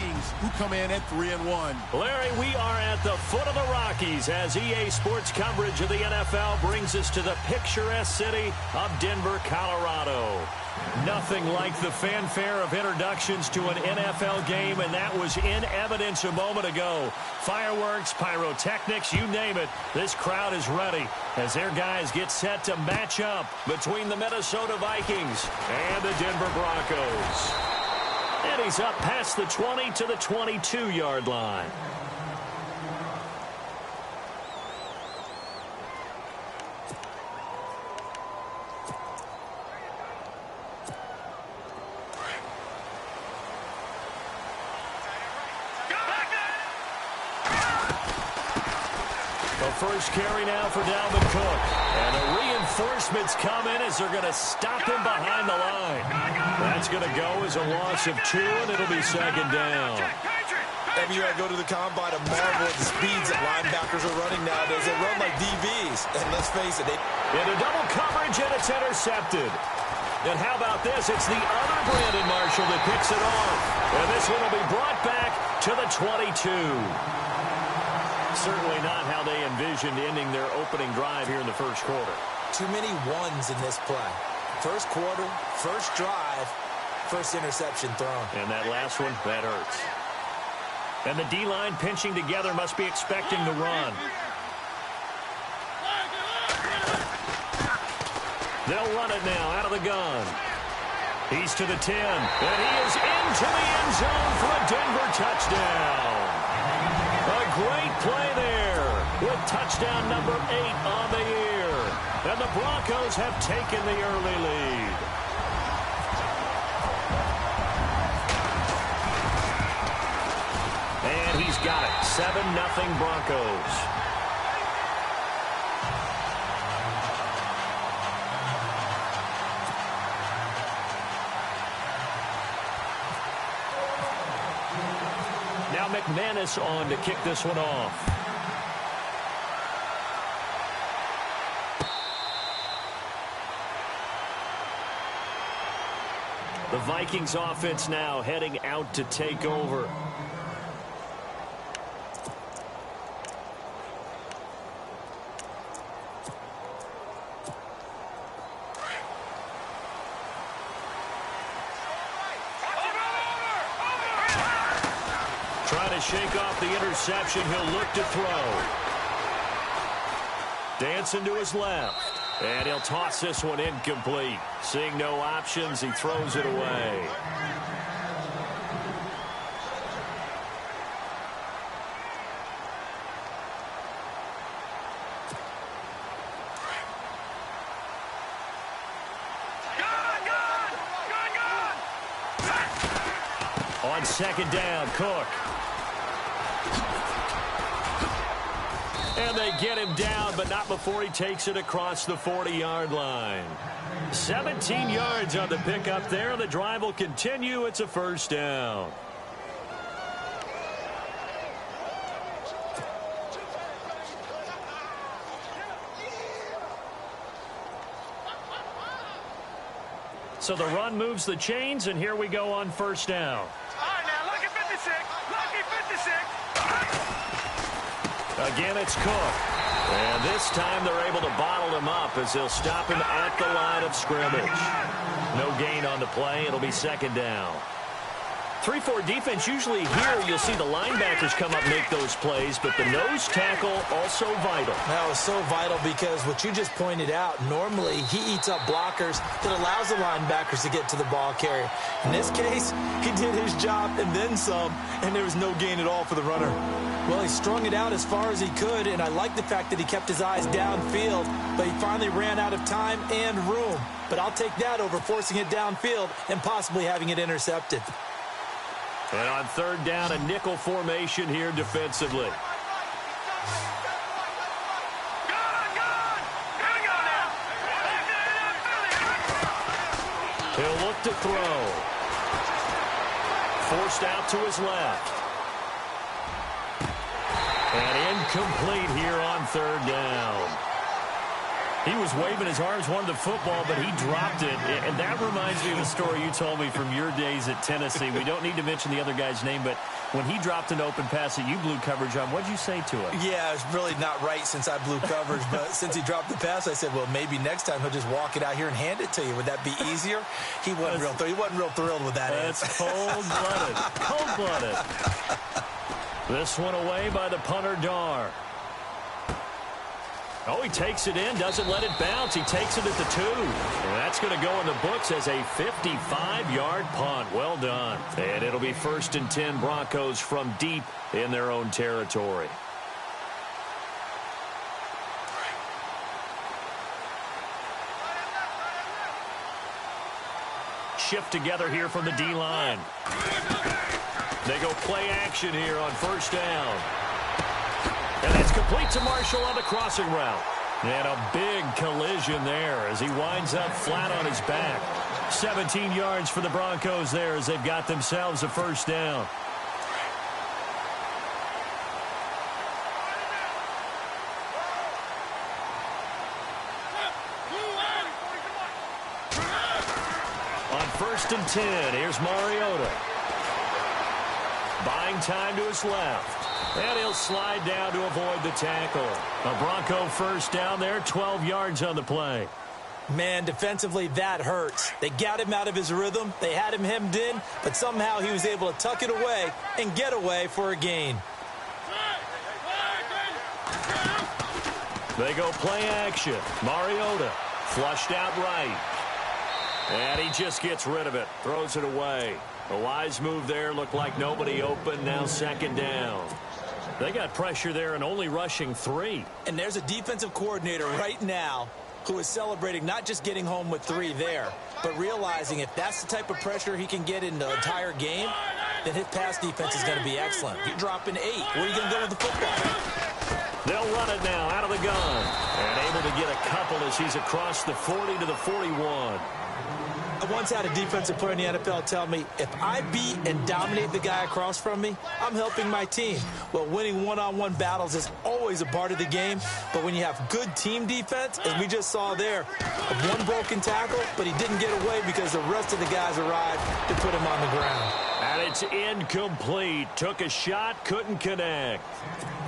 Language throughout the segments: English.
Vikings, who come in at 3-1. Larry, we are at the foot of the Rockies as EA Sports coverage of the NFL brings us to the picturesque city of Denver, Colorado. Nothing like the fanfare of introductions to an NFL game, and that was in evidence a moment ago. Fireworks, pyrotechnics, you name it. This crowd is ready as their guys get set to match up between the Minnesota Vikings and the Denver Broncos. And he's up past the 20 to the 22-yard line. First carry now for Dalvin Cook. And the reinforcements come in as they're going to stop him behind the line. That's going to go as a loss of 2, and it'll be second down. Every year I go to the combine, I marvel at the speeds that linebackers are running nowadays. They run like DBs. And let's face it, into double coverage, and it's intercepted. And how about this? It's the other Brandon Marshall that picks it off. And this one will be brought back to the 22. Certainly not how they envisioned ending their opening drive here in the first quarter. Too many ones in this play. First quarter, first drive, first interception thrown. And that last one, that hurts. And the D-line pinching together must be expecting the run. They'll run it now out of the gun. He's to the 10, and he is into the end zone for a Denver touchdown. A great play there with touchdown number 8 on the year. And the Broncos have taken the early lead. And he's got it. 7-0 Broncos. Now McManus on to kick this one off. The Vikings offense now heading out to take over. Trying to shake off the interception. He'll look to throw. Dancing to his left. And he'll toss this one incomplete. Seeing no options, he throws it away. On second down, Cook. And they get him down, but not before he takes it across the 40-yard line. 17 yards on the pickup there. The drive will continue. It's a first down. So the run moves the chains, and here we go on first down. All right, now, lucky 56. Lucky 56. Again, it's Cook. And this time they're able to bottle him up as they'll stop him at the line of scrimmage. No gain on the play. It'll be second down. 3-4 defense, usually here you'll see the linebackers come up and make those plays, but the nose tackle also vital. That was so vital because what you just pointed out, normally he eats up blockers that allows the linebackers to get to the ball carrier. In this case, he did his job and then some, and there was no gain at all for the runner. Well, he strung it out as far as he could, and I like the fact that he kept his eyes downfield, but he finally ran out of time and room. But I'll take that over forcing it downfield and possibly having it intercepted. And on third down, a nickel formation here defensively. He'll look to throw. Forced out to his left. And incomplete here on third down. He was waving his arms, wanted the football, but he dropped it. And that reminds me of a story you told me from your days at Tennessee. We don't need to mention the other guy's name, but when he dropped an open pass that you blew coverage on, what'd you say to him? Yeah, it's really not right since I blew coverage, but since he dropped the pass, I said, well, maybe next time he'll just walk it out here and hand it to you. Would that be easier? He wasn't real thrilled with that answer. That's cold-blooded. Cold-blooded. This one away by the punter, Dar. Oh, he takes it in, doesn't let it bounce. He takes it at the 2. And that's going to go in the books as a 55-yard punt. Well done. And it'll be 1st and 10 Broncos from deep in their own territory. Shift together here from the D-line. They go play action here on 1st down. And that's complete to Marshall on the crossing route. And a big collision there as he winds up flat on his back. 17 yards for the Broncos there as they've got themselves a 1st down. On 1st and 10, here's Mariota. Buying time to his left. And he'll slide down to avoid the tackle. A Bronco 1st down there, 12 yards on the play. Man, defensively, that hurts. They got him out of his rhythm. They had him hemmed in, but somehow he was able to tuck it away and get away for a gain. They go play action. Mariota flushed out right. And he just gets rid of it. Throws it away. A wise move there. Looked like nobody open. Now 2nd down. They got pressure there and only rushing 3. And there's a defensive coordinator right now who is celebrating not just getting home with 3 there, but realizing if that's the type of pressure he can get in the entire game, then his pass defense is going to be excellent. You're dropping 8. Where are you going to go with the football? They'll run it now out of the gun. And able to get a couple as he's across the 40 to the 41. I once had a defensive player in the NFL tell me, if I beat and dominate the guy across from me, I'm helping my team. Well, winning one-on-one battles is always a part of the game, but when you have good team defense, as we just saw there, one broken tackle, but he didn't get away because the rest of the guys arrived to put him on the ground. And it's incomplete. Took a shot, couldn't connect.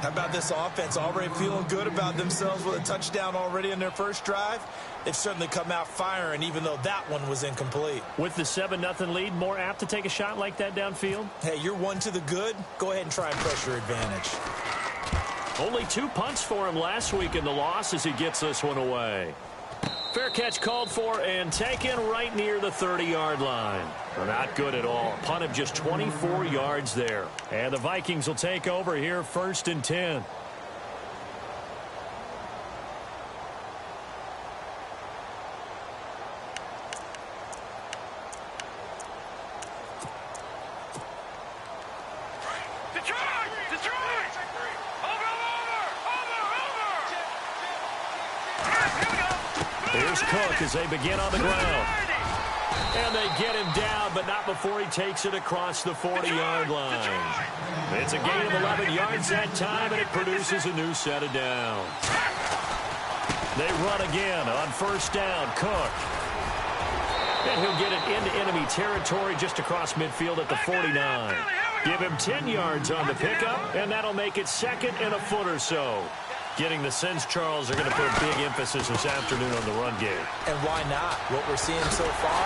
How about this offense already feeling good about themselves with a touchdown already in their first drive? They've certainly come out firing, even though that one was incomplete. With the 7-0 lead, more apt to take a shot like that downfield? Hey, you're 1 to the good. Go ahead and try and pressure advantage. Only 2 punts for him last week in the loss as he gets this one away. Fair catch called for and taken right near the 30-yard line. Not good at all. Punt of just 24 yards there. And the Vikings will take over here 1st and 10. Here's Cook as they begin on the ground. And they get him down, but not before he takes it across the 40-yard line. It's a gain of 11 yards that time, and it produces a new set of downs. They run again on 1st down. Cook. And he'll get it into enemy territory just across midfield at the 49. Give him 10 yards on the pickup, and that'll make it 2nd and a foot or so. Getting the sense Charles are going to put a big emphasis this afternoon on the run game. And why not? What we're seeing so far,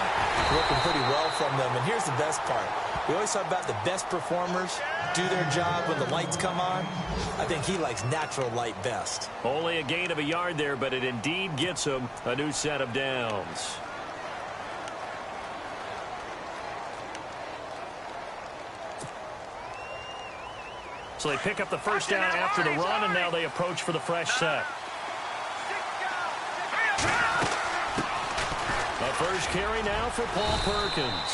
working pretty well from them. And here's the best part. We always talk about the best performers do their job when the lights come on. I think he likes natural light best. Only a gain of a yard there, but it indeed gets him a new set of downs. So they pick up the 1st down after the run, and now they approach for the fresh set. The first carry now for Paul Perkins.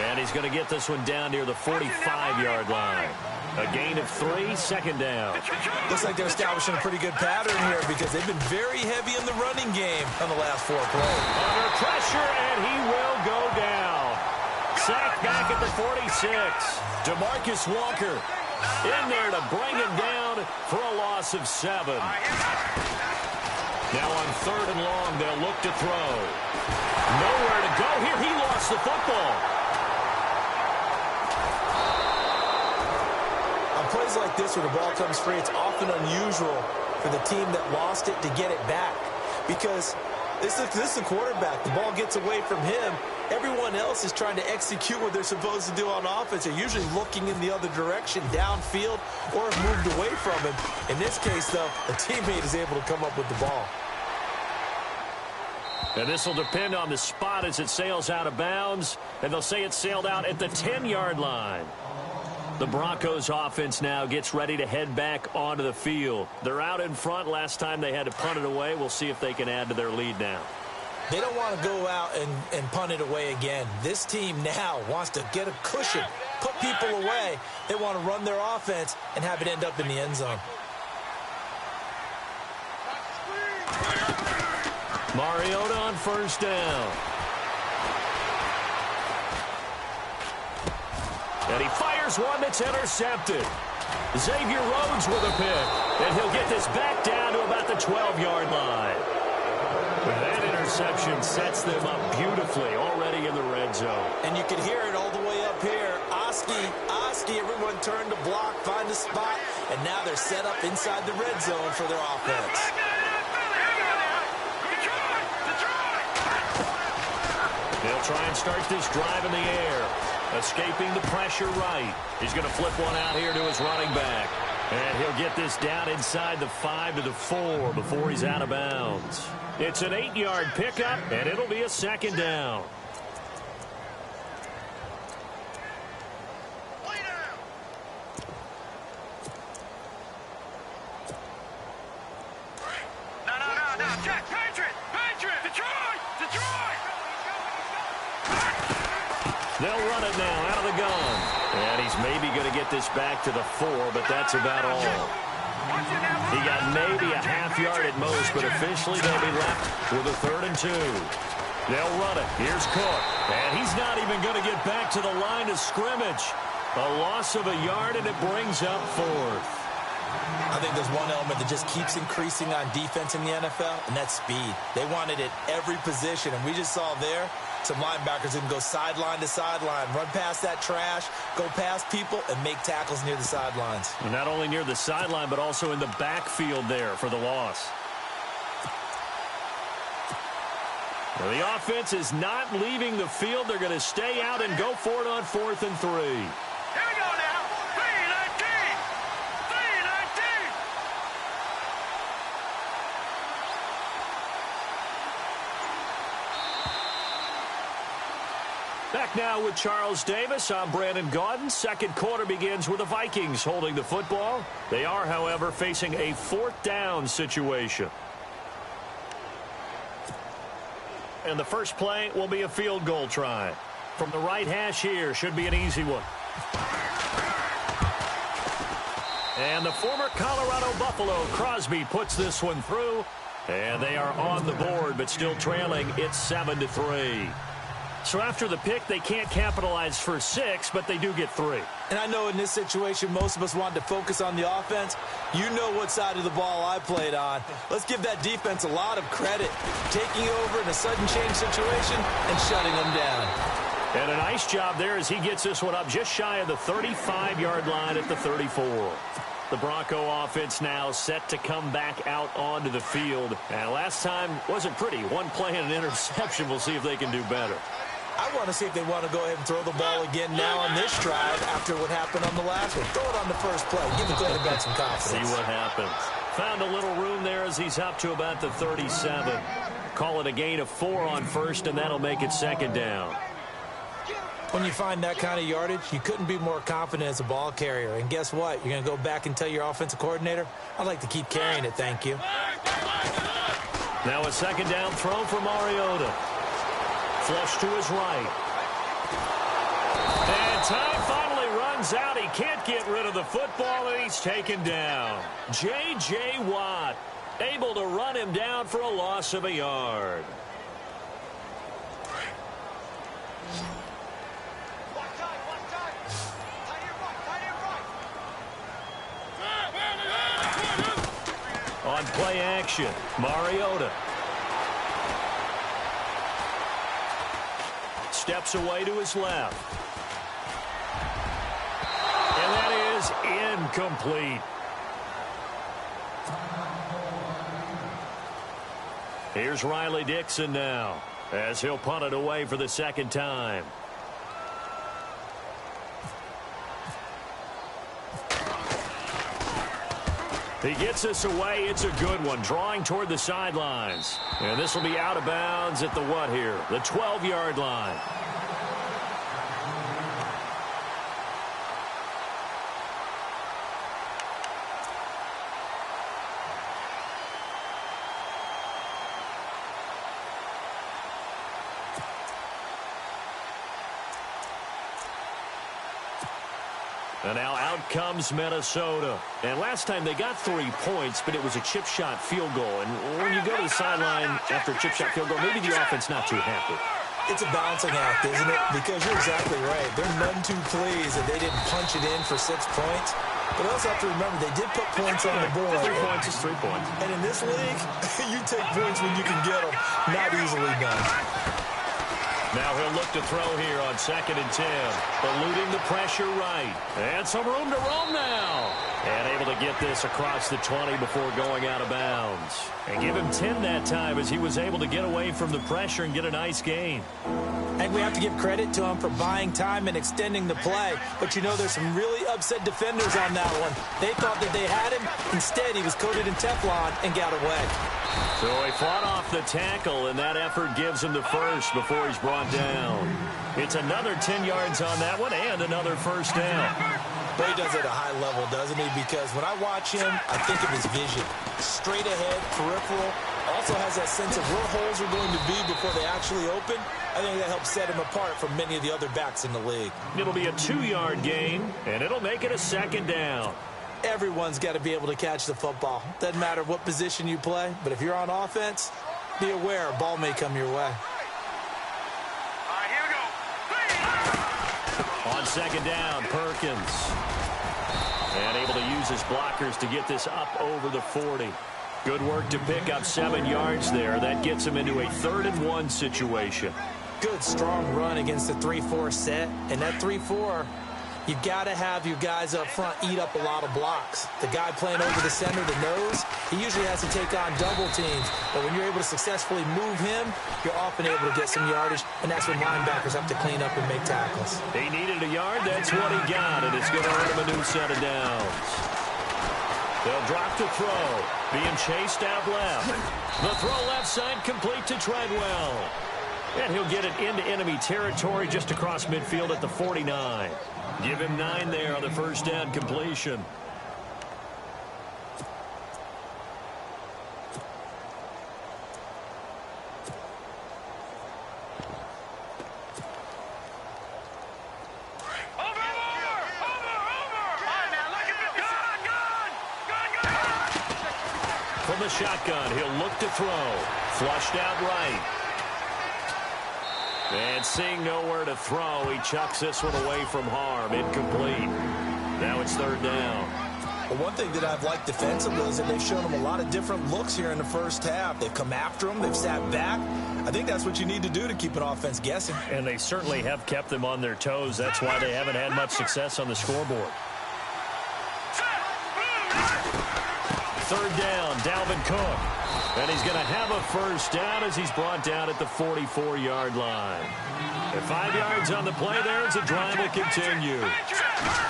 And he's going to get this one down near the 45-yard line. A gain of 3, 2nd down. Looks like they're establishing a pretty good pattern here because they've been very heavy in the running game on the last 4 plays. Under pressure, and he will go down. Sacked back at the 46. DeMarcus Walker in there to bring him down for a loss of 7. Now on 3rd and long, they'll look to throw. Nowhere to go here. He lost the football. On plays like this where the ball comes free, it's often unusual for the team that lost it to get it back. Because this is the quarterback. The ball gets away from him. Everyone else is trying to execute what they're supposed to do on offense. They're usually looking in the other direction, downfield, or have moved away from him. In this case, though, a teammate is able to come up with the ball. And this will depend on the spot as it sails out of bounds. And they'll say it sailed out at the 10-yard line. The Broncos offense now gets ready to head back onto the field. They're out in front. Last time they had to punt it away. We'll see if they can add to their lead now. They don't want to go out and punt it away again. This team now wants to get a cushion, put people away. They want to run their offense and have it end up in the end zone. Mariota on 1st down. And he fires one that's intercepted. Xavier Rhodes with a pick. And he'll get this back down to about the 12-yard line. That interception sets them up beautifully already in the red zone. And you can hear it all the way up here. Oski, everyone turned to block, find a spot, and now they're set up inside the red zone for their offense. They'll try and start this drive in the air. Escaping the pressure right. He's going to flip one out here to his running back. And he'll get this down inside the 5 to the 4 before he's out of bounds. It's an 8-yard pickup, and it'll be a 2nd down. No, Jack, Patriot, Detroit. They'll run it now out of the gun. And he's maybe going to get this back to the 4, but that's about all. He got maybe a half yard at most, but officially they'll be left with a 3rd and 2. They'll run it. Here's Cook. And he's not even going to get back to the line of scrimmage. A loss of a yard, and it brings up 4th. I think there's one element that just keeps increasing on defense in the NFL, and that's speed. They want it at every position, and we just saw there some linebackers who can go sideline to sideline, run past that trash, go past people, and make tackles near the sidelines. And not only near the sideline, but also in the backfield there for the loss. Well, the offense is not leaving the field. They're going to stay out and go for it on 4th and 3. Here we go now. 3-19. Back now with Charles Davis. I'm Brandon Gaudin. 2nd quarter begins with the Vikings holding the football. They are, however, facing a 4th down situation. And the first play will be a field goal try. From the right hash here, should be an easy one. And the former Colorado Buffalo, Crosby, puts this one through. And they are on the board, but still trailing. It's 7-3. So after the pick, they can't capitalize for 6, but they do get 3. And I know in this situation, most of us wanted to focus on the offense. You know what side of the ball I played on. Let's give that defense a lot of credit, taking over in a sudden change situation and shutting them down. And a nice job there as he gets this one up just shy of the 35-yard line at the 34. The Bronco offense now set to come back out onto the field. And last time wasn't pretty. One play and an interception. We'll see if they can do better. I want to see if they want to go ahead and throw the ball again now on this drive after what happened on the last one. Throw it on the first play. Give the quarterback some confidence. See what happens. Found a little room there as he's up to about the 37. Call it a gain of 4 on 1st, and that'll make it 2nd down. When you find that kind of yardage, you couldn't be more confident as a ball carrier. And guess what? You're going to go back and tell your offensive coordinator, I'd like to keep carrying it, thank you. Now a 2nd down throw for Mariota. Flush to his right. And time finally runs out. He can't get rid of the football, and he's taken down. J.J. Watt able to run him down for a loss of a yard. On on play action. Mariota. Steps away to his left. And that is incomplete. Here's Riley Dixon now, as he'll punt it away for the second time. He gets this away. It's a good one, drawing toward the sidelines. And this will be out of bounds at the what here? The 12-yard line. And now out comes Minnesota. And last time they got 3 points, but it was a chip shot field goal. And when you go to the sideline after a chip shot field goal, maybe the offense not too happy. It's a balancing act, isn't it? Because you're exactly right. They're none too pleased that they didn't punch it in for 6 points. But also have to remember, they did put points on the board. 3 points is 3 points. And in this league, you take points when you can get them. Not easily done. Now he'll look to throw here on 2nd and 10. Eluding the pressure right. And some room to roam now. And able to get this across the 20 before going out of bounds. And give him 10 that time as he was able to get away from the pressure and get a nice gain. And we have to give credit to him for buying time and extending the play. But you know, there's some really upset defenders on that one. They thought that they had him. Instead, he was coated in Teflon and got away. So he fought off the tackle, and that effort gives him the first before he's brought down. It's another 10 yards on that one and another first down. But he does it at a high level, doesn't he? Because when I watch him, I think of his vision. Straight ahead, peripheral. Also has that sense of where holes are going to be before they actually open. I think that helps set him apart from many of the other backs in the league. It'll be a 2-yard gain, and it'll make it a second down. Everyone's got to be able to catch the football. Doesn't matter what position you play, but if you're on offense, be aware a ball may come your way. All right, here we go. On second down, Perkins. And able to use his blockers to get this up over the 40. Good work to pick up 7 yards there. That gets him into a 3rd and 1 situation. Good, strong run against the 3-4 set. And that 3-4, you've got to have your guys up front eat up a lot of blocks. The guy playing over the center, the nose, he usually has to take on double teams. But when you're able to successfully move him, you're often able to get some yardage, and that's when linebackers have to clean up and make tackles. He needed a yard. That's what he got, and it's going to earn him a new set of downs. They'll drop to throw. Being chased out left. The throw left side complete to Treadwell. And he'll get it into enemy territory just across midfield at the 49. Give him 9 there on the first down completion. From the shotgun, he'll look to throw. Flushed out right. And seeing nowhere to throw, he chucks this one away from harm. Incomplete. Now it's 3rd down. Well, one thing that I've liked defensively is that they've shown him a lot of different looks here in the first half. They've come after him. They've sat back. I think that's what you need to do to keep an offense guessing. And they certainly have kept them on their toes. That's why they haven't had much success on the scoreboard. 3rd down, Dalvin Cook. And he's going to have a first down as he's brought down at the 44-yard line. And 5 yards on the play there as the drive will continue.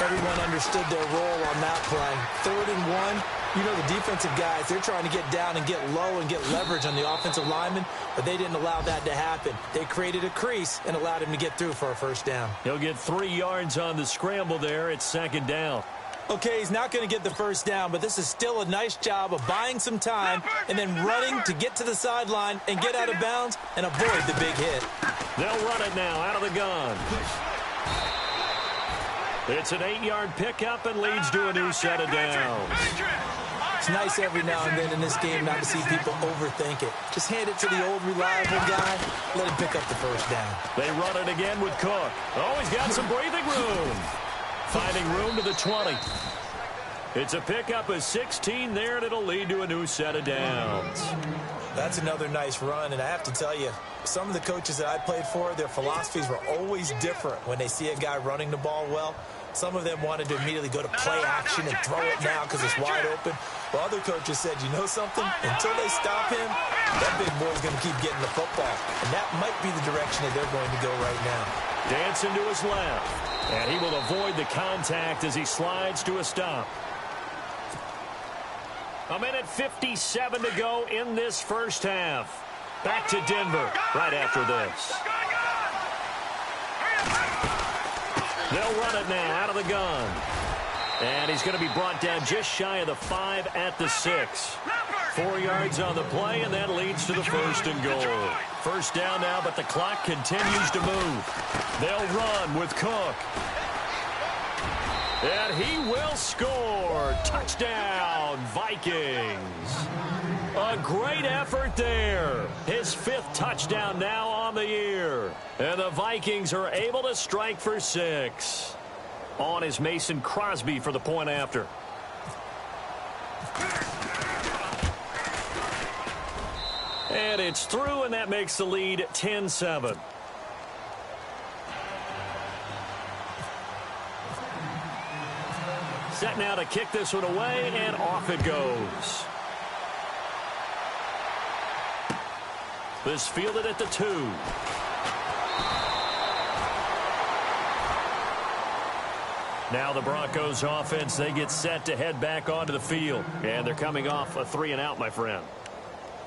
Everyone understood their role on that play. 3rd and 1. You know, the defensive guys, they're trying to get down and get low and get leverage on the offensive lineman, but they didn't allow that to happen. They created a crease and allowed him to get through for a first down. He'll get 3 yards on the scramble there. It's 2nd down. Okay, he's not going to get the first down, but this is still a nice job of buying some time and then running to get to the sideline and get out of bounds and avoid the big hit. They'll run it now out of the gun. It's an 8-yard pickup and leads to a new set of downs. It's nice every now and then in this game not to see people overthink it. Just hand it to the old reliable guy, let him pick up the first down. They run it again with Cook. Oh, he's got some breathing room. Finding room to the 20. It's a pickup of 16 there, and it'll lead to a new set of downs. That's another nice run, and I have to tell you, some of the coaches that I played for, their philosophies were always different when they see a guy running the ball well. Some of them wanted to immediately go to play action and throw it now because it's wide open. While other coaches said, you know something? Until they stop him, that big boy's going to keep getting the football. And that might be the direction that they're going to go right now. Dancing to his left, and he will avoid the contact as he slides to a stop. A minute 57 to go in this first half. Back to Denver right after this. They'll run it now out of the gun. And he's going to be brought down just shy of the 5 at the 6. 4 yards on the play, and that leads to the first and goal. First down now, but the clock continues to move. They'll run with Cook. And he will score. Touchdown, Vikings. A great effort there. His 5th touchdown now on the year. And the Vikings are able to strike for 6. On is Mason Crosby for the point after. And it's through, and that makes the lead 10-7. Set now to kick this one away, and off it goes. This fielded at the 2. Now the Broncos offense, they get set to head back onto the field. And they're coming off a 3-and-out, my friend.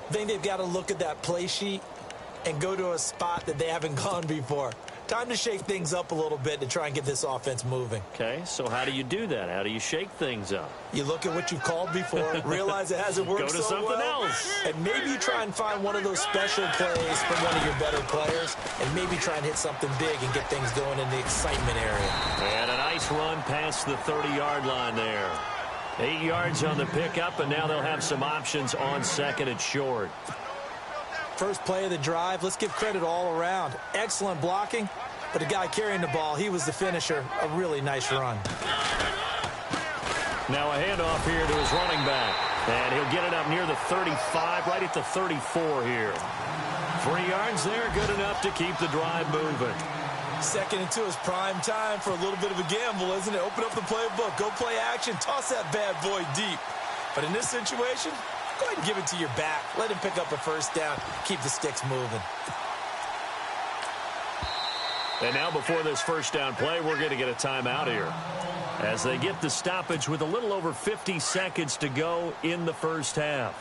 I think they've got to look at that play sheet and go to a spot that they haven't gone before. Time to shake things up a little bit to try and get this offense moving. Okay, so how do you do that? How do you shake things up? You look at what you've called before, realize it hasn't worked so well. Go to something else. And maybe you try and find one of those special plays from one of your better players, and maybe try and hit something big and get things going in the excitement area. And a nice run past the 30-yard line there. 8 yards on the pickup, and now they'll have some options on second and short. First play of the drive, let's give credit all around. Excellent blocking, but the guy carrying the ball, he was the finisher. A really nice run. Now a handoff here to his running back. And he'll get it up near the 35, right at the 34 here. 3 yards there, good enough to keep the drive moving. 2nd and 2 is prime time for a little bit of a gamble, isn't it? Open up the playbook, go play action, toss that bad boy deep. But in this situation, go ahead and give it to your back. Let him pick up a first down. Keep the sticks moving. And now before this first down play, we're going to get a timeout here. As they get the stoppage with a little over 50 seconds to go in the first half.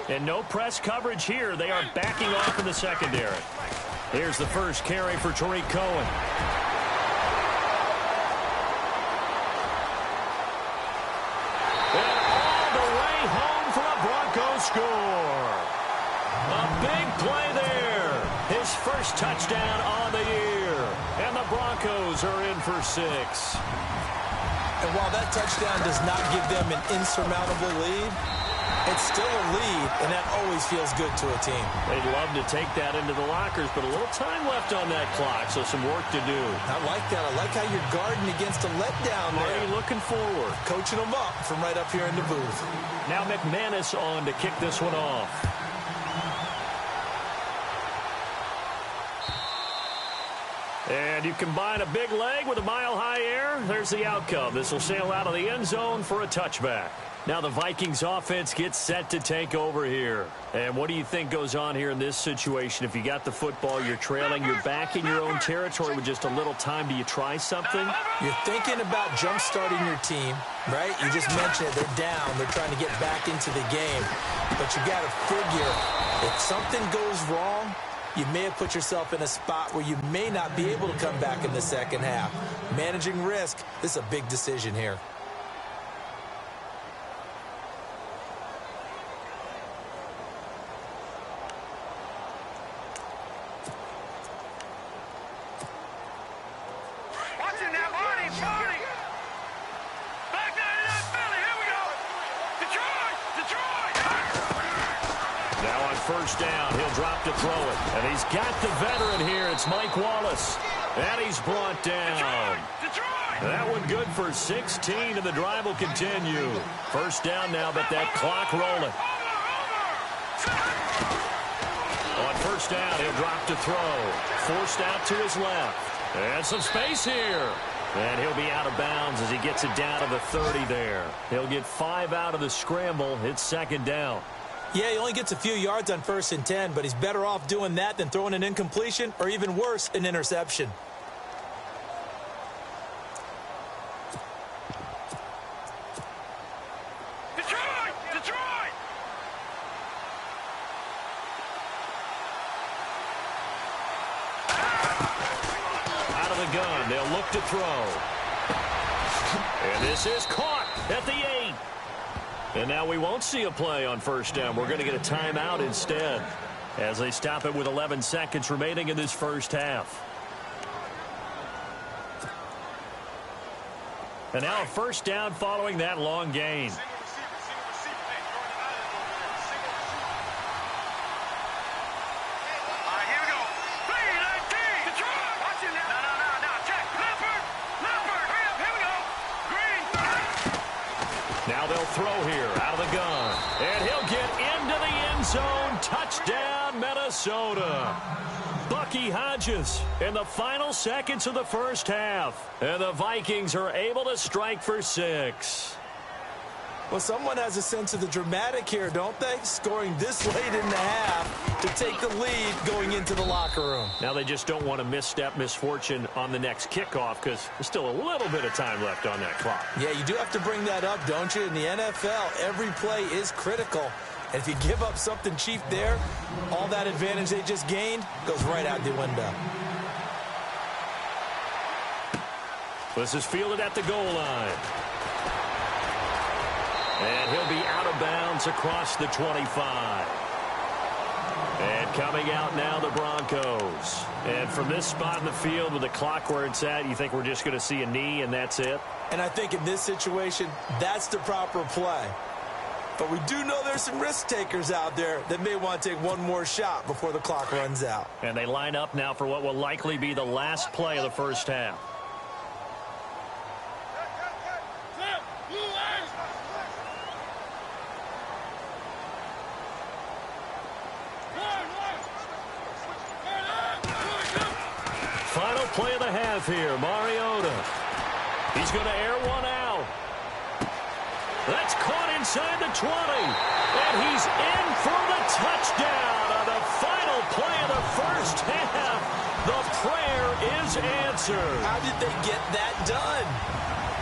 And no press coverage here. They are backing off in the secondary. Here's the first carry for Tariq Cohen. And all the way home for a Broncos score. A big play there. His first touchdown on the year. And the Broncos are in for 6. And while that touchdown does not give them an insurmountable lead, it's still a lead, and that always feels good to a team. They'd love to take that into the lockers, but a little time left on that clock, so some work to do. I like that. I like how you're guarding against a letdown there. Already looking forward. Coaching them up from right up here in the booth. Now McManus on to kick this one off. And you combine a big leg with a mile-high air, there's the outcome. This will sail out of the end zone for a touchback. Now the Vikings offense gets set to take over here. And what do you think goes on here in this situation? If you got the football, you're trailing, you're back in your own territory with just a little time. Do you try something? You're thinking about jump-starting your team, right? You just mentioned it. They're down. They're trying to get back into the game. But you got to figure if something goes wrong, you may have put yourself in a spot where you may not be able to come back in the second half. Managing risk, this is a big decision here. First down, he'll drop to throw it. And he's got the veteran here. It's Mike Wallace. And he's brought down. That one good for 16, and the drive will continue. First down now, but that clock rolling. On first down, he'll drop to throw. Forced out to his left. And some space here. And he'll be out of bounds as he gets it down to the 30 there. He'll get 5 out of the scramble. It's second down. Yeah, he only gets a few yards on 1st and 10, but he's better off doing that than throwing an incompletion or even worse, an interception. Gun. They'll look to throw. And this is caught at the 8. And now we won't see a play on first down. We're going to get a timeout instead as they stop it with 11 seconds remaining in this first half. And now a first down following that long gain. Now they'll throw here out of the gun. And he'll get into the end zone. Touchdown, Minnesota. Bucky Hodges in the final seconds of the first half. And the Vikings are able to strike for 6. Well, someone has a sense of the dramatic here, don't they? Scoring this late in the half to take the lead going into the locker room. Now they just don't want to misfortune on the next kickoff because there's still a little bit of time left on that clock. Yeah, you do have to bring that up, don't you? In the NFL, every play is critical. And if you give up something cheap there, all that advantage they just gained goes right out the window. This is fielded at the goal line. And he'll be out of bounds across the 25. And coming out now, the Broncos. And from this spot in the field with the clock where it's at, you think we're just going to see a knee and that's it? And I think in this situation, that's the proper play. But we do know there's some risk takers out there that may want to take one more shot before the clock runs out. And they line up now for what will likely be the last play of the first half. Final play of the half here, Mariota. He's going to air one out. That's caught inside the 20. And he's in for the touchdown on the final play of the first half. The prayer is answered. How did they get that done?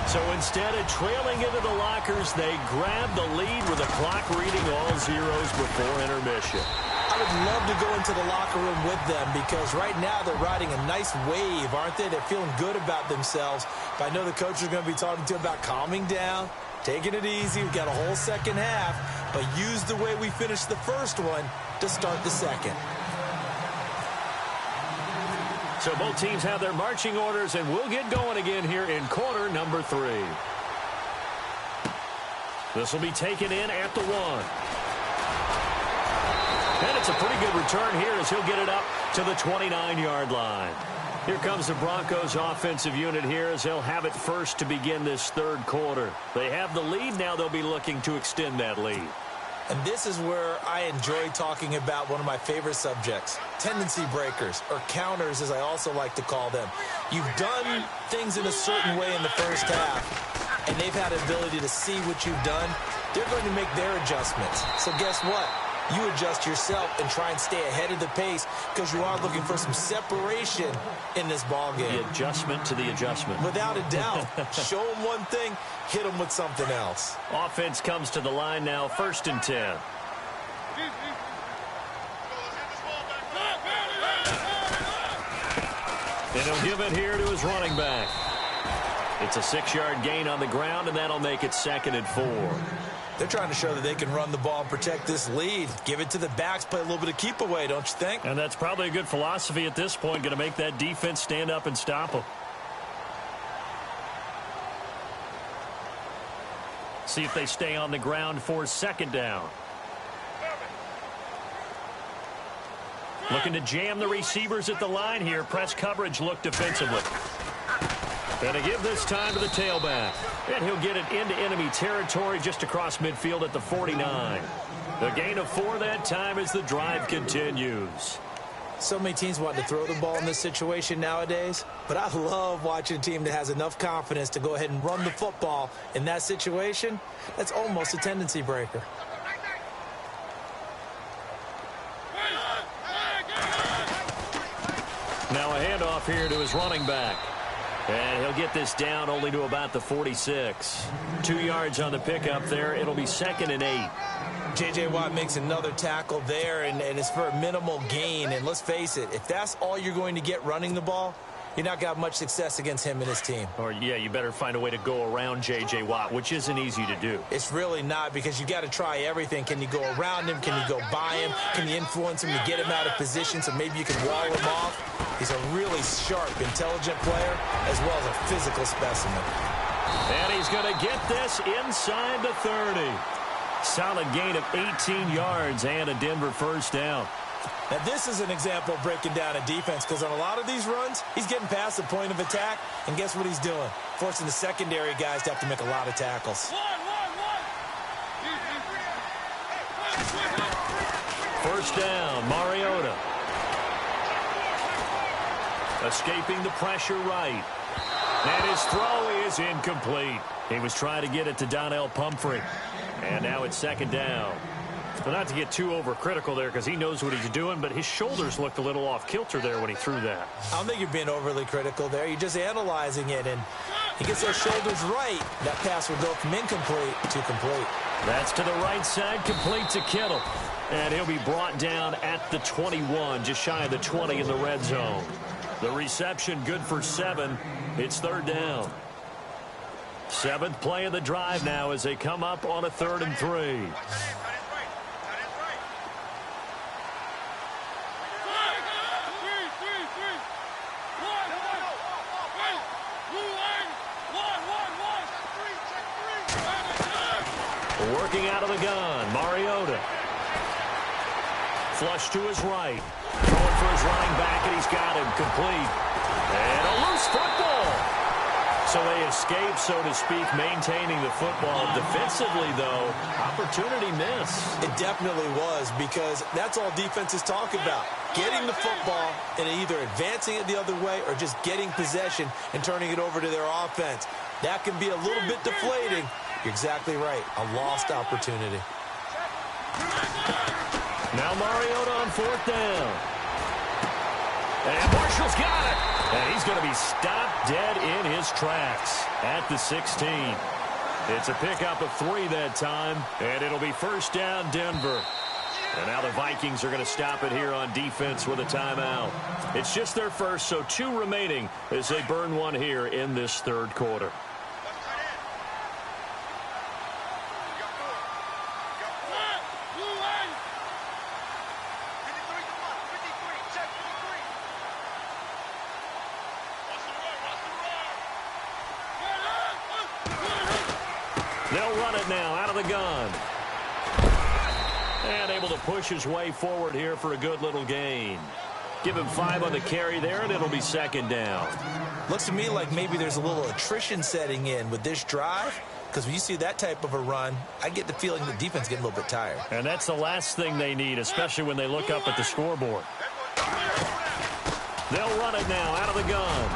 So instead of trailing into the lockers, they grab the lead with the clock reading all zeros before intermission. I would love to go into the locker room with them because right now they're riding a nice wave, aren't they? They're feeling good about themselves. But I know the coach is going to be talking to them about calming down, taking it easy. We've got a whole second half, but use the way we finished the first one to start the second. So both teams have their marching orders, and we'll get going again here in quarter number 3. This will be taken in at the 1. And it's a pretty good return here as he'll get it up to the 29-yard line. Here comes the Broncos offensive unit here as they'll have it first to begin this third quarter. They have the lead. Now they'll be looking to extend that lead. And this is where I enjoy talking about one of my favorite subjects, tendency breakers, or counters as I also like to call them. You've done things in a certain way in the first half, and they've had an ability to see what you've done. They're going to make their adjustments. So guess what? You adjust yourself and try and stay ahead of the pace because you are looking for some separation in this ball game. The adjustment to the adjustment. Without a doubt. Show them one thing, hit them with something else. Offense comes to the line now, 1st and 10. And he'll give it here to his running back. It's a 6-yard gain on the ground, and that'll make it 2nd and 4. They're trying to show that they can run the ball and protect this lead. Give it to the backs, play a little bit of keep away, don't you think? And that's probably a good philosophy at this point, going to make that defense stand up and stop them. See if they stay on the ground for 2nd down. Looking to jam the receivers at the line here. Press coverage look defensively. And to give this time to the tailback. And he'll get it into enemy territory just across midfield at the 49. The gain of 4 that time as the drive continues. So many teams want to throw the ball in this situation nowadays, but I love watching a team that has enough confidence to go ahead and run the football in that situation. That's almost a tendency breaker. Now a handoff here to his running back. And he'll get this down only to about the 46. 2 yards on the pickup there. It'll be 2nd and 8. J.J. Watt makes another tackle there, and it's for a minimal gain. And let's face it, if that's all you're going to get running the ball, you're not going to have much success against him and his team. Or, yeah, you better find a way to go around J.J. Watt, which isn't easy to do. It's really not, because you got to try everything. Can you go around him? Can you go by him? Can you influence him to get him out of position so maybe you can wall him off? He's a really sharp, intelligent player, as well as a physical specimen. And he's going to get this inside the 30. Solid gain of 18 yards and a Denver first down. Now, this is an example of breaking down a defense, because on a lot of these runs, he's getting past the point of attack, and guess what he's doing? Forcing the secondary guys to have to make a lot of tackles. First down, Mariota. Escaping the pressure right. And his throw is incomplete. He was trying to get it to Donnell Pumphrey. And now it's 2nd down. But not to get too overcritical there, because he knows what he's doing, but his shoulders looked a little off kilter there when he threw that. I don't think you're being overly critical there. You're just analyzing it, and he gets those shoulders right. That pass will go from incomplete to complete. That's to the right side, complete to Kittle. And he'll be brought down at the 21, just shy of the 20 in the red zone. The reception good for 7. It's 3rd down. 7th play of the drive now as they come up on a 3rd and 3. Working out of the gun, Mariota. Flush to his right. Throwing for his running back, and he's got him complete. And a loose football. So they escape, so to speak, maintaining the football. Defensively, though, opportunity miss. It definitely was, because that's all defenses talk about. Getting the football and either advancing it the other way or just getting possession and turning it over to their offense. That can be a little bit deflating. You're exactly right. A lost opportunity. Now Mariota on 4th down. And Marshall's got it. And he's going to be stopped dead in his tracks at the 16. It's a pickup of 3 that time, and it'll be first down Denver. And now the Vikings are going to stop it here on defense with a timeout. It's just their first, so 2 remaining as they burn 1 here in this 3rd quarter. They'll run it now out of the gun. And able to push his way forward here for a good little gain. Give him 5 on the carry there, and it'll be 2nd down. Looks to me like maybe there's a little attrition setting in with this drive, because when you see that type of a run, I get the feeling the defense getting a little bit tired. And that's the last thing they need, especially when they look up at the scoreboard. They'll run it now out of the gun.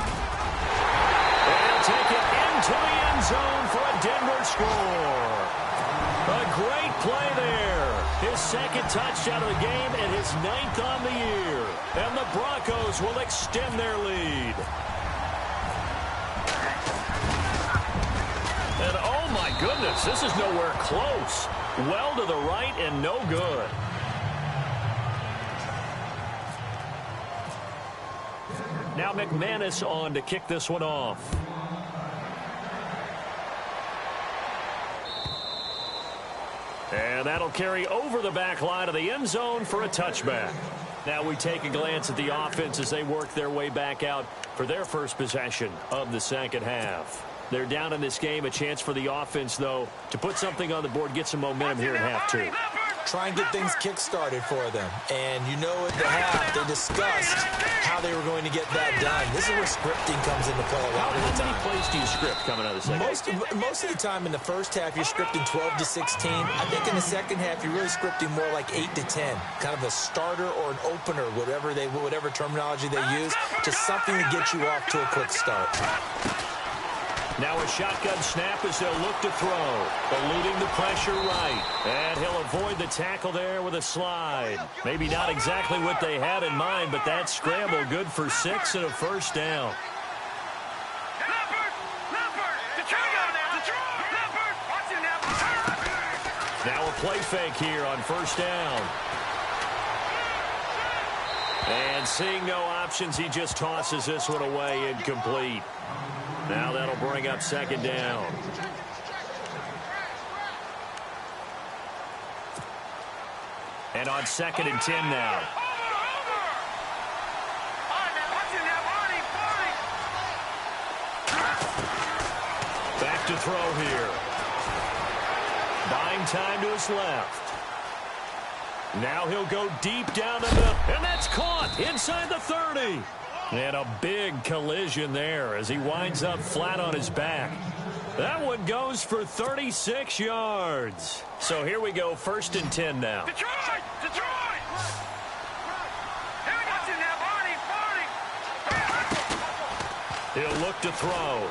They'll take it into the end zone for a Denver score. A great play there. His 2nd touchdown of the game and his 9th on the year. And the Broncos will extend their lead. And oh my goodness, this is nowhere close. Well to the right and no good. Now McManus on to kick this one off. And that'll carry over the back line of the end zone for a touchback. Now we take a glance at the offense as they work their way back out for their first possession of the 2nd half. They're down in this game. A chance for the offense, though, to put something on the board, get some momentum here in half 2. try and get things kick-started for them. And you know at the half, they discussed how they were going to get that done. This is where scripting comes into play a lot of the time. How many plays do you script coming out of the second? Most of the time in the first half, you're scripting 12 to 16. I think in the second half, you're really scripting more like 8 to 10. Kind of a starter or an opener, whatever terminology they use, just something to get you off to a quick start. Now a shotgun snap as they'll look to throw. Eluding the pressure right. And he'll avoid the tackle there with a slide. Maybe not exactly what they had in mind, but that scramble good for 6 and a first down. Now a play fake here on first down. And seeing no options, he just tosses this one away incomplete. Now that'll bring up second down. And on 2nd and 10 now. Back to throw here. Buying time to his left. Now he'll go deep down the middle. And that's caught inside the 30. And a big collision there as he winds up flat on his back. That one goes for 36 yards. So here we go, 1st and 10 now. Detroit! He'll look to throw.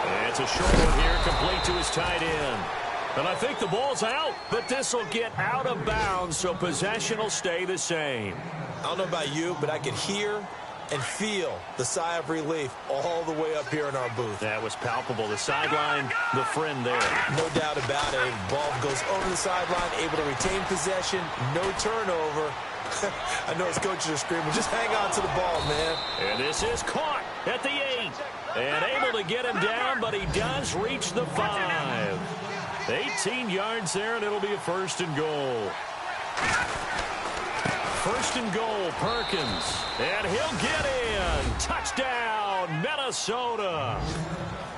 And it's a short one here, complete to his tight end. And I think the ball's out, but this will get out of bounds, so possession will stay the same. I don't know about you, but I could hear and feel the sigh of relief all the way up here in our booth. That was palpable. The sideline, the friend there. No doubt about it. Ball goes over the sideline, able to retain possession, no turnover. I know his coaches are screaming, just hang on to the ball, man. And this is caught at the 8. And able to get him down, but he does reach the 5. 18 yards there, and it'll be a 1st and goal. 1st and goal, Perkins. And he'll get in. Touchdown, Minnesota.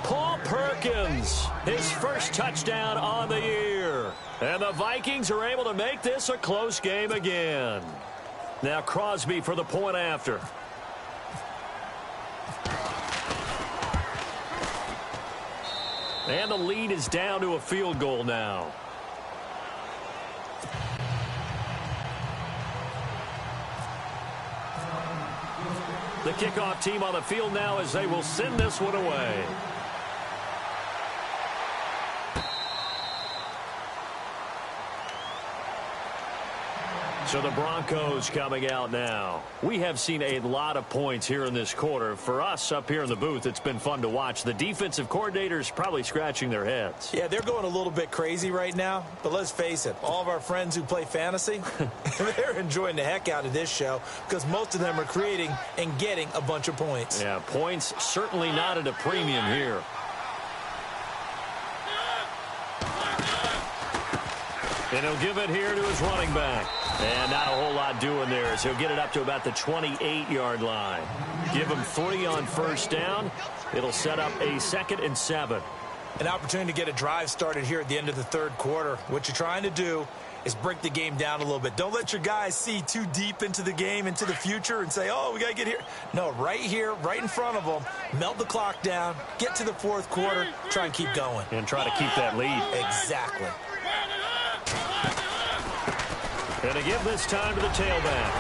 Paul Perkins, his first touchdown on the year. And the Vikings are able to make this a close game again. Now Crosby for the point after. And the lead is down to a field goal now. The kickoff team on the field now as they will send this one away. So the Broncos coming out now. We have seen a lot of points here in this quarter. For us up here in the booth, it's been fun to watch. The defensive coordinators probably scratching their heads. Yeah, they're going a little bit crazy right now. But let's face it, all of our friends who play fantasy, they're enjoying the heck out of this show because most of them are creating and getting a bunch of points. Yeah, points certainly not at a premium here. And he'll give it here to his running back. And not a whole lot doing there as he'll get it up to about the 28-yard line. Give him 3 on first down. It'll set up a 2nd and 7. An opportunity to get a drive started here at the end of the 3rd quarter. What you're trying to do is break the game down a little bit. Don't let your guys see too deep into the game, into the future, and say, oh, we got to get here. No, right here, right in front of them, melt the clock down, get to the 4th quarter, try and keep going. And try to keep that lead. Exactly. And to give this time to the tailback.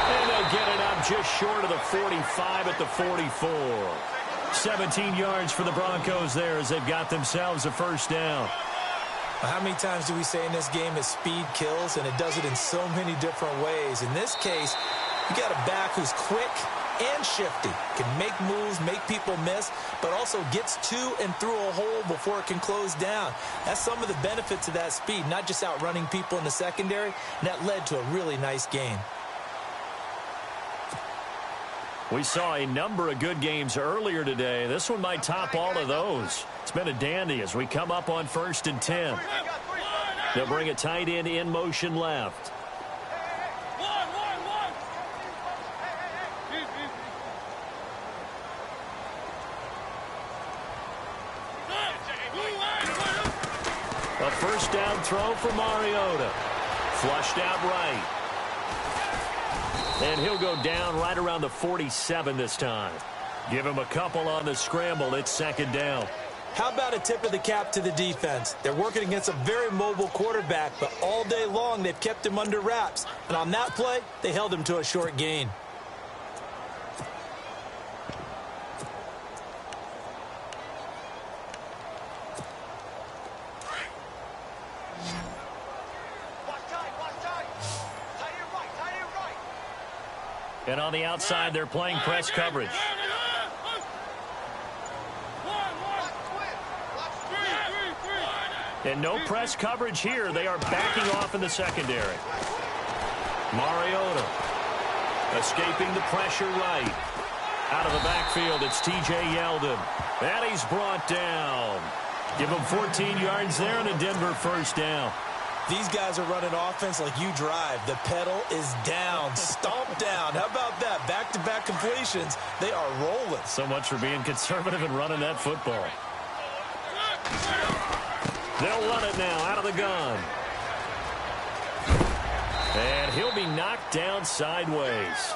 And they'll get it up just short of the 45 at the 44. 17 yards for the Broncos there as they've got themselves a first down. How many times do we say in this game that speed kills, and it does it in so many different ways? In this case, you got a back who's quick and shifty, can make moves, make people miss, but also gets to and through a hole before it can close down. That's some of the benefits of that speed, not just outrunning people in the secondary, and that led to a really nice game. We saw a number of good games earlier today. This one might top all of those. It's been a dandy as we come up on 1st and 10. They'll bring a tight end in motion left. A first down throw for Mariota. Flushed out right. And he'll go down right around the 47 this time. Give him a couple on the scramble. It's second down. How about a tip of the cap to the defense? They're working against a very mobile quarterback, but all day long they've kept him under wraps. And on that play, they held him to a short gain. And on the outside, they're playing press coverage. And no press coverage here. They are backing off in the secondary. Mariota escaping the pressure right. Out of the backfield, it's T.J. Yeldon. And he's brought down. Give him 14 yards there and a Denver first down. These guys are running offense like you drive. The pedal is down, stomp down. How about that? Back-to-back completions. They are rolling. So much for being conservative and running that football. They'll run it now out of the gun. And he'll be knocked down sideways.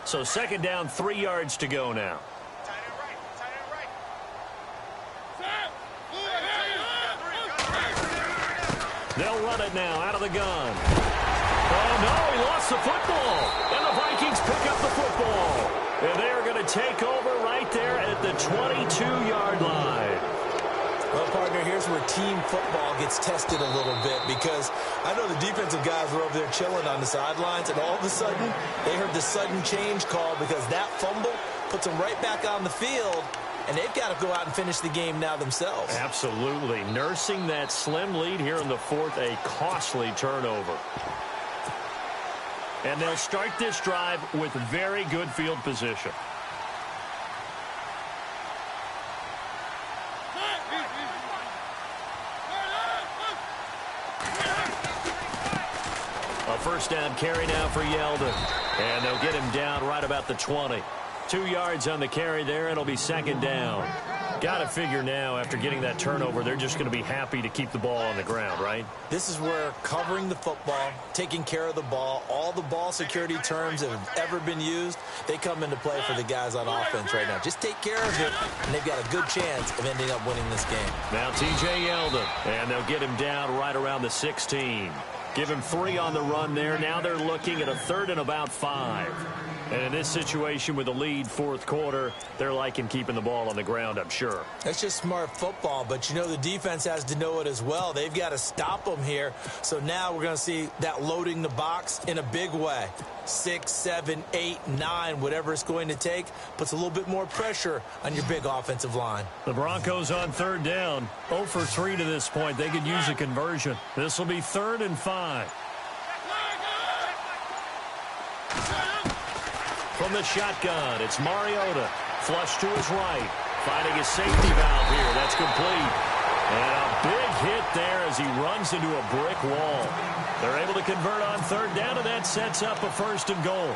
So second down, 3 yards to go now. They'll run it now out of the gun. Oh, no, he lost the football. And the Vikings pick up the football. And they are going to take over right there at the 22-yard line. Well, partner, here's where team football gets tested a little bit because I know the defensive guys were over there chilling on the sidelines, and all of a sudden they heard the sudden change call because that fumble puts them right back on the field, and they've got to go out and finish the game now themselves. Absolutely. Nursing that slim lead here in the fourth, a costly turnover. And they'll start this drive with very good field position. A first down carry now for Yeldon. And they'll get him down right about the 20. 2 yards on the carry there, and it'll be second down. Got to figure now, after getting that turnover, they're just going to be happy to keep the ball on the ground, right? This is where covering the football, taking care of the ball, all the ball security terms that have ever been used, they come into play for the guys on offense right now. Just take care of it, and they've got a good chance of ending up winning this game. Now T.J. Yeldon, and they'll get him down right around the 16. Give him 3 on the run there. Now they're looking at a third and about 5. And in this situation with the lead fourth quarter, they're liking keeping the ball on the ground, I'm sure. That's just smart football, but you know the defense has to know it as well. They've got to stop them here. So now we're going to see that loading the box in a big way. 6, 7, 8, 9, whatever it's going to take, puts a little bit more pressure on your big offensive line. The Broncos on third down. 0 for 3 to this point. They could use a conversion. This will be 3rd and 5. From the shotgun, it's Mariota. Flush to his right. Finding his safety valve here. That's complete. And a big hit there as he runs into a brick wall. They're able to convert on third down, and that sets up a 1st and goal.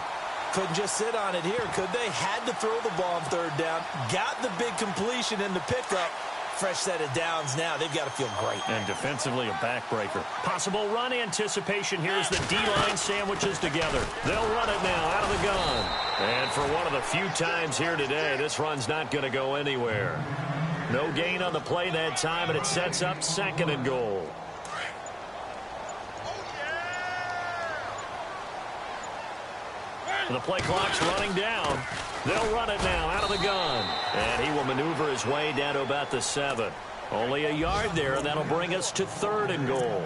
Couldn't just sit on it here, could they? Had to throw the ball on third down. Got the big completion in the pickup. Fresh set of downs now. They've got to feel great. And defensively, a backbreaker. Possible run anticipation here as the D-line sandwiches together. They'll run it now out of the gun. And for one of the few times here today, this run's not going to go anywhere. No gain on the play that time, and it sets up 2nd and goal. The play clock's running down. They'll run it now out of the gun. And he will maneuver his way down to about the 7. Only a yard there, and that'll bring us to 3rd and goal.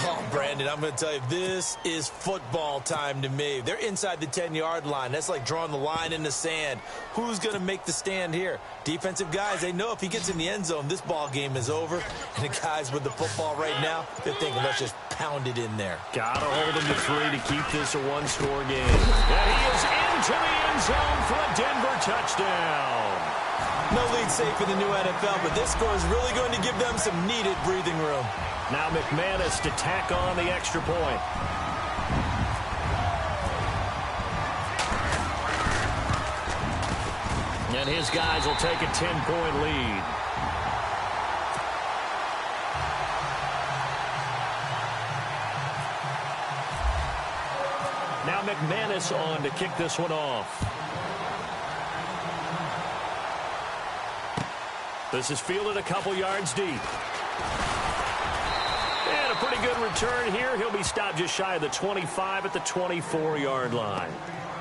Oh, Brandon, I'm going to tell you, this is football time to me. They're inside the 10-yard line. That's like drawing the line in the sand. Who's going to make the stand here? Defensive guys, they know if he gets in the end zone, this ball game is over. And the guys with the football right now, they're thinking, let's just pound it in there. Got to hold him to 3 to keep this a one-score game. And he is into the end zone for a Denver touchdown. No lead safe in the new NFL, but this score is really going to give them some needed breathing room. Now McManus to tack on the extra point. And his guys will take a 10-point lead. Now McManus on to kick this one off. This is fielded a couple yards deep. And a pretty good return here. He'll be stopped just shy of the 25 at the 24-yard line.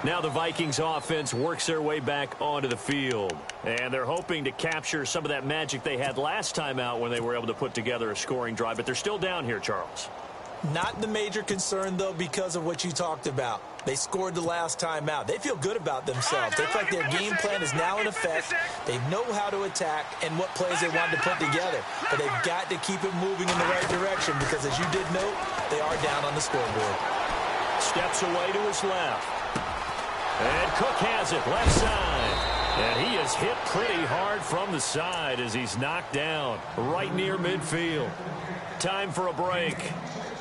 Now the Vikings offense works their way back onto the field. And they're hoping to capture some of that magic they had last time out when they were able to put together a scoring drive. But they're still down here, Charles. Not the major concern, though, because of what you talked about. They scored the last time out. They feel good about themselves. They feel like their game plan is now in effect. They know how to attack and what plays they want to put together. But they've got to keep it moving in the right direction because, as you did note, they are down on the scoreboard. Steps away to his left. And Cook has it, left side. And he is hit pretty hard from the side as he's knocked down right near midfield. Time for a break.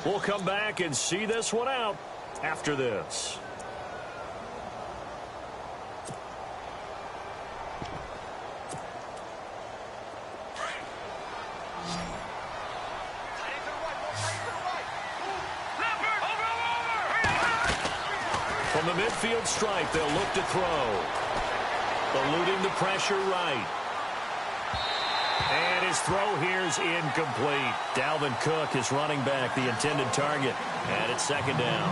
We'll come back and see this one out after this. From the midfield stripe, they'll look to throw. Eluding the pressure right. And his throw here is incomplete. Dalvin Cook is running back the intended target. And it's second down.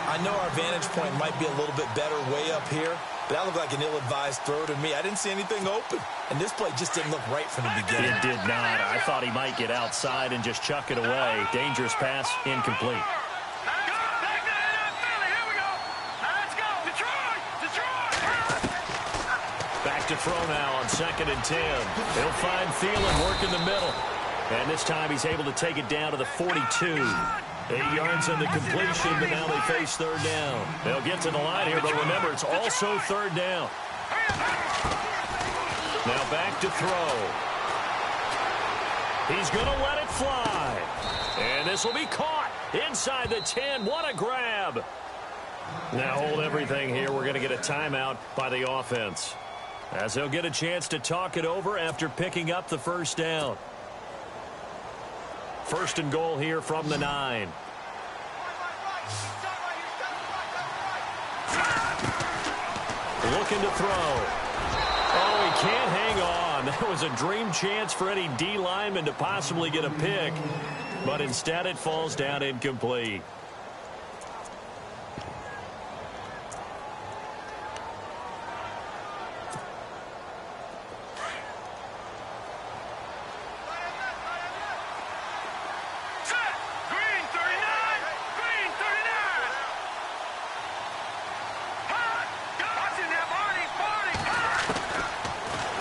I know our vantage point might be a little bit better way up here, but that looked like an ill-advised throw to me. I didn't see anything open. And this play just didn't look right from the beginning. It did not. I thought he might get outside and just chuck it away. Dangerous pass, incomplete. To throw now on 2nd and 10. He'll find Thielen working the middle. And this time he's able to take it down to the 42. 8 yards on the completion, but now they face third down. They'll get to the line here, but remember, it's also third down. Now back to throw. He's going to let it fly. And this will be caught inside the 10. What a grab. Now hold everything here. We're going to get a timeout by the offense, as they'll get a chance to talk it over after picking up the first down. First and goal here from the 9. Looking to throw. Oh, he can't hang on. That was a dream chance for any D lineman to possibly get a pick, but instead it falls down incomplete.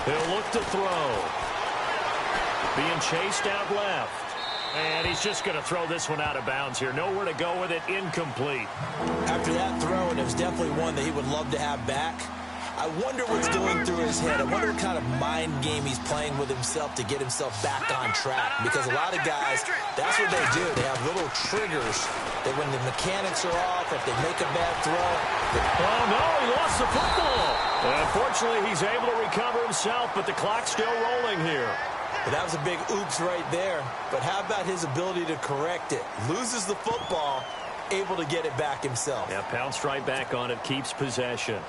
He'll look to throw. Being chased out left. And he's just going to throw this one out of bounds here. Nowhere to go with it. Incomplete. After that throw, and it was definitely one that he would love to have back, I wonder what's going through his head. I wonder what kind of mind game he's playing with himself to get himself back on track. Because a lot of guys, that's what they do. They have little triggers that when the mechanics are off, if they make a bad throw. Oh, no, he lost the football. And unfortunately, he's able to recover himself, but the clock's still rolling here. But that was a big oops right there. But how about his ability to correct it? Loses the football, able to get it back himself. Yeah, pounced right back on it, keeps possession.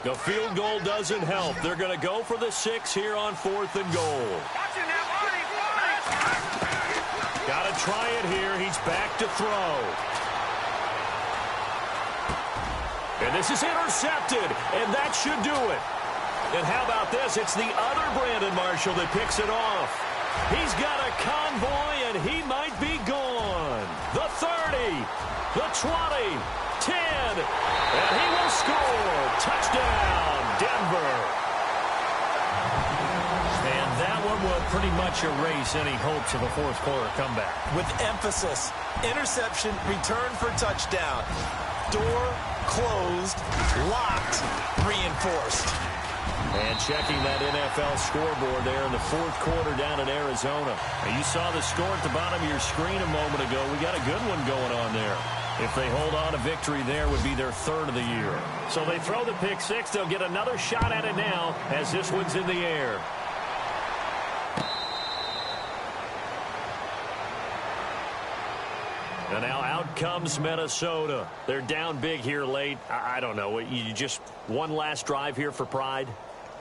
The field goal doesn't help. They're going to go for the 6 here on 4th and goal. Got to try it here. He's back to throw. And this is intercepted, and that should do it. And how about this? It's the other Brandon Marshall that picks it off. He's got a convoy, and he might be gone. The 30, the 20, 10, and he will score. Touchdown, Denver. And that one will pretty much erase any hopes of a fourth quarter comeback. With emphasis, interception, return for touchdown. Door closed, locked, reinforced. And checking that NFL scoreboard there in the 4th quarter down in Arizona. And you saw the score at the bottom of your screen a moment ago. We got a good one going on there. If they hold on, a victory there would be their third of the year. So they throw the pick six. They'll get another shot at it now as this one's in the air. And now out comes Minnesota. They're down big here late. I don't know. You just one last drive here for pride?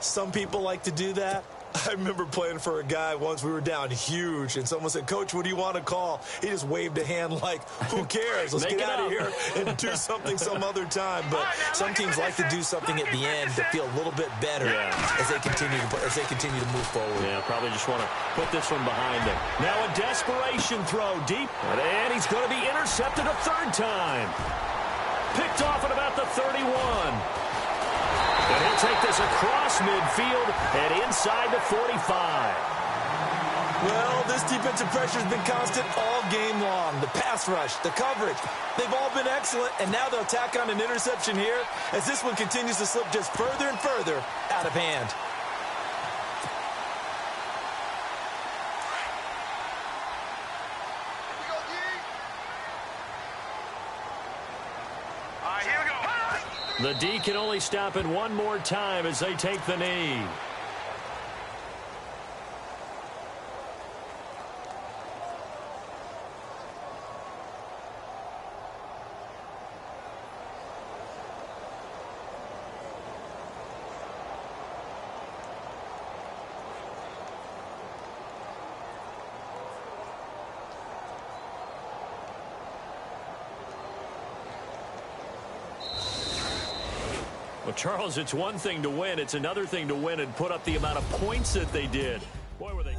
Some people like to do that. I remember playing for a guy once. We were down huge, and someone said, "Coach, what do you want to call?" He just waved a hand like, "Who cares? Let's get out of here and do something some other time." But some teams like to do something at the end to feel a little bit better as they continue to move forward. Yeah, probably just want to put this one behind them. Now a desperation throw deep, and he's going to be intercepted a third time. Picked off at about the 31. And he'll take this across midfield and inside the 45. Well, this defensive pressure has been constant all game long. The pass rush, the coverage, they've all been excellent, and now they'll tack on an interception here as this one continues to slip just further and further out of hand. The D can only stop it one more time as they take the knee. Well, Charles, it's one thing to win. It's another thing to win and put up the amount of points that they did. Boy, were they...